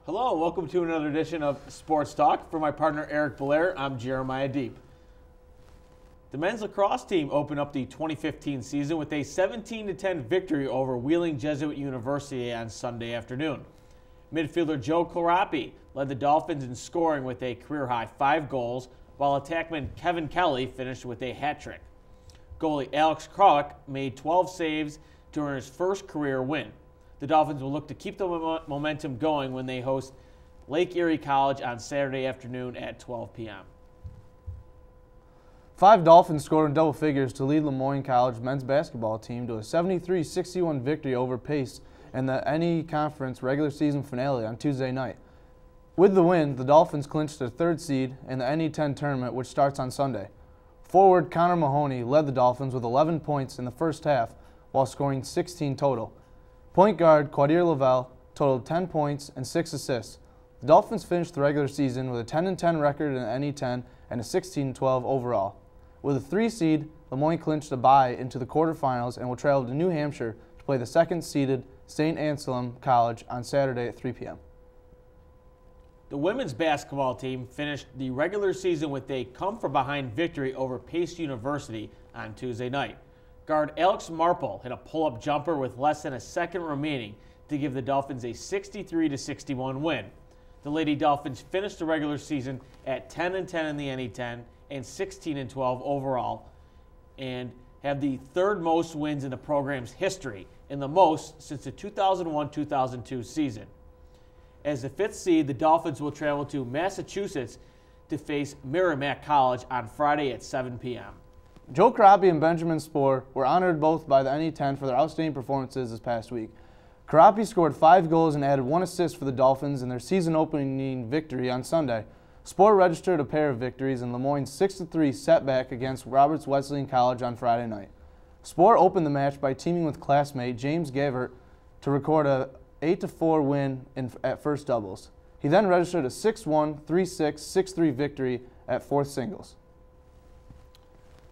Hello, welcome to another edition of Sports Talk. For my partner Eric Belair, I'm Jeremiah Deep. The men's lacrosse team opened up the 2015 season with a 17-10 victory over Wheeling Jesuit University on Sunday afternoon. Midfielder Joe Clarapi led the Dolphins in scoring with a career-high 5 goals, while attackman Kevin Kelly finished with a hat trick. Goalie Alex Kralik made 12 saves to earn his first career win. The Dolphins will look to keep the momentum going when they host Lake Erie College on Saturday afternoon at 12 p.m. 5 Dolphins scored in double figures to lead Lemoyne College men's basketball team to a 73-61 victory over Pace in the NE Conference regular season finale on Tuesday night. With the win, the Dolphins clinched their 3rd seed in the NE10 tournament, which starts on Sunday. Forward Connor Mahoney led the Dolphins with 11 points in the first half while scoring 16 total. Point guard Quadir Lavelle totaled 10 points and 6 assists. The Dolphins finished the regular season with a 10-10 record in NE10 and a 16-12 overall. With a 3 seed, Lemoyne clinched a bye into the quarterfinals and will travel to New Hampshire to play the 2nd-seeded St. Anselm College on Saturday at 3 p.m. The women's basketball team finished the regular season with a come-from-behind victory over Pace University on Tuesday night. Guard Alex Marple hit a pull-up jumper with less than a second remaining to give the Dolphins a 63-61 win. The Lady Dolphins finished the regular season at 10-10 in the NE10 and 16-12 overall, and have the 3rd most wins in the program's history, and the most since the 2001-2002 season. As the 5th seed, the Dolphins will travel to Massachusetts to face Merrimack College on Friday at 7 p.m. Joe Clarapi and Benjamin Spohr were honored both by the NE10 for their outstanding performances this past week. Clarapi scored 5 goals and added 1 assist for the Dolphins in their season-opening victory on Sunday. Spohr registered a pair of victories in Lemoyne's 6-3 setback against Roberts Wesleyan College on Friday night. Spohr opened the match by teaming with classmate James Gavert to record a 8-4 win at first doubles. He then registered a 6-1, 3-6, 6-3 victory at 4th singles.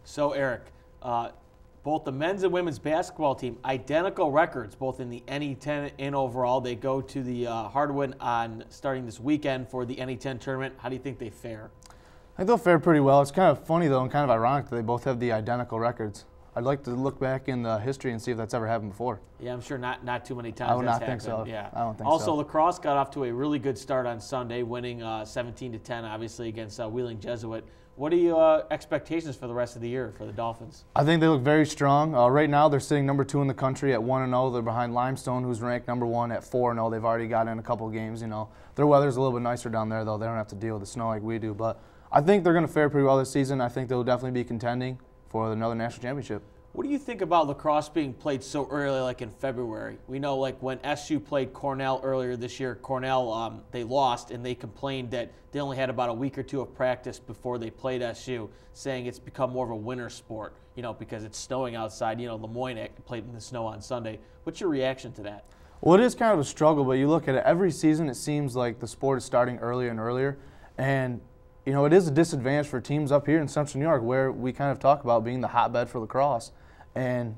So, Eric, both the men's and women's basketball team, identical records, both in the NE10 and overall. They go to the hardwood on starting this weekend for the NE10 tournament. How do you think they fare? I think they'll fare pretty well. It's kind of funny, though, and kind of ironic that they both have the identical records. I'd like to look back in the history and see if that's ever happened before. Yeah, I'm sure not too many times. I would that's not think happened. so. Yeah. I don't think also, so. lacrosse got off to a really good start on Sunday, winning 17-10, obviously, against Wheeling Jesuit. What are your expectations for the rest of the year for the Dolphins? I think they look very strong. Right now, they're sitting number 2 in the country at 1-0. They're behind Limestone, who's ranked number 1 at 4-0. They've already got in a couple of games. You know, their weather's a little bit nicer down there, though. They don't have to deal with the snow like we do. But I think they're going to fare pretty well this season. I think they'll definitely be contending for another national championship. What do you think about lacrosse being played so early, like in February? We know, like, when SU played Cornell earlier this year, Cornell, they lost, and they complained that they only had about a week or 2 of practice before they played SU, saying it's become more of a winter sport, you know, because it's snowing outside. You know, Lemoyne played in the snow on Sunday. What's your reaction to that? Well, it is kind of a struggle, but you look at it, every season it seems like the sport is starting earlier and earlier, and you know, it is a disadvantage for teams up here in Central New York where we kind of talk about being the hotbed for lacrosse. And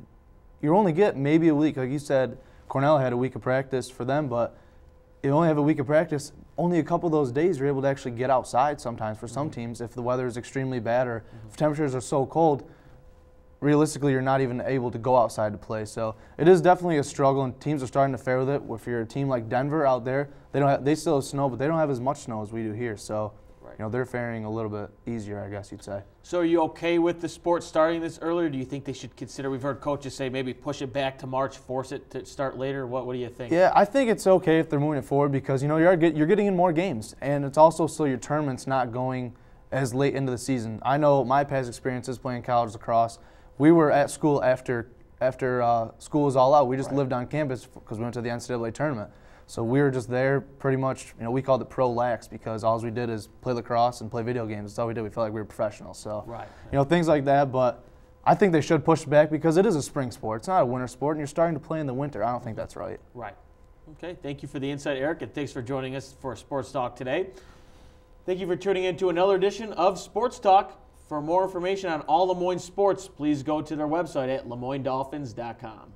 you only get maybe a week. Like you said, Cornell had a week of practice for them, but you only have a week of practice. Only a couple of those days you're able to actually get outside sometimes for some teams if the weather is extremely bad or if temperatures are so cold. Realistically, you're not even able to go outside to play. So it is definitely a struggle, and teams are starting to fare with it. If you're a team like Denver out there, they still have snow, but they don't have as much snow as we do here. So you know, they're faring a little bit easier, I guess you'd say. So are you okay with the sport starting this earlier? Do you think they should consider, we've heard coaches say maybe push it back to March, force it to start later? What do you think? Yeah, I think it's okay if they're moving it forward because, you know, you're getting in more games, and it's also so your tournament's not going as late into the season. I know my past experiences playing college lacrosse, we were at school after school was all out. We just lived on campus because we went to the NCAA tournament. So we were just there pretty much, you know, we called it pro-lax because all we did is play lacrosse and play video games. That's all we did. We felt like we were professionals. So, you know, things like that. But I think they should push it back because it is a spring sport. It's not a winter sport, and you're starting to play in the winter. I don't think that's right. Right. Okay. Thank you for the insight, Eric, and thanks for joining us for Sports Talk today. Thank you for tuning in to another edition of Sports Talk. For more information on all Lemoyne sports, please go to their website at LemoyneDolphins.com.